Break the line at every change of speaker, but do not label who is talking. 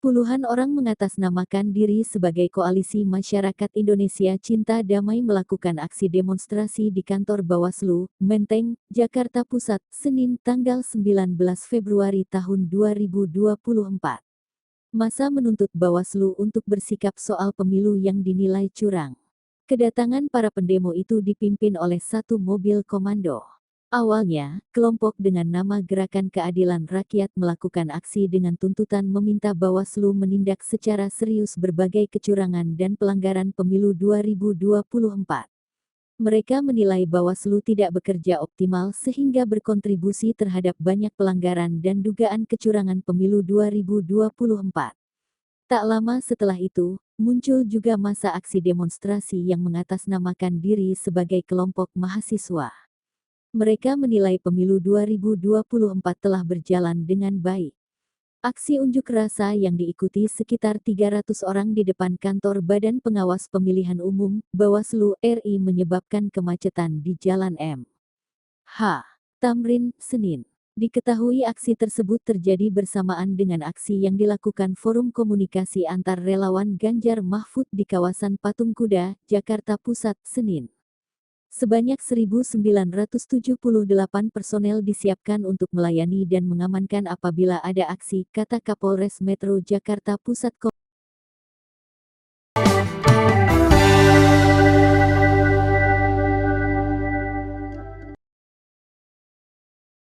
Puluhan orang mengatasnamakan diri sebagai Koalisi Masyarakat Indonesia Cinta Damai melakukan aksi demonstrasi di kantor Bawaslu, Menteng, Jakarta Pusat, Senin tanggal 19 Februari tahun 2024. Massa menuntut Bawaslu untuk bersikap soal pemilu yang dinilai curang. Kedatangan para pendemo itu dipimpin oleh satu mobil komando. Awalnya, kelompok dengan nama Gerakan Keadilan Rakyat melakukan aksi dengan tuntutan meminta Bawaslu menindak secara serius berbagai kecurangan dan pelanggaran pemilu 2024. Mereka menilai Bawaslu tidak bekerja optimal sehingga berkontribusi terhadap banyak pelanggaran dan dugaan kecurangan pemilu 2024. Tak lama setelah itu, muncul juga masa aksi demonstrasi yang mengatasnamakan diri sebagai kelompok mahasiswa. Mereka menilai pemilu 2024 telah berjalan dengan baik. Aksi unjuk rasa yang diikuti sekitar 300 orang di depan kantor Badan Pengawas Pemilihan Umum, Bawaslu RI menyebabkan kemacetan di Jalan M.H. Tamrin, Senin. Diketahui aksi tersebut terjadi bersamaan dengan aksi yang dilakukan Forum Komunikasi Antar Relawan Ganjar Mahfud di kawasan Patung Kuda, Jakarta Pusat, Senin. Sebanyak 1.978 personel disiapkan untuk melayani dan mengamankan apabila ada aksi, kata Kapolres Metro Jakarta Pusat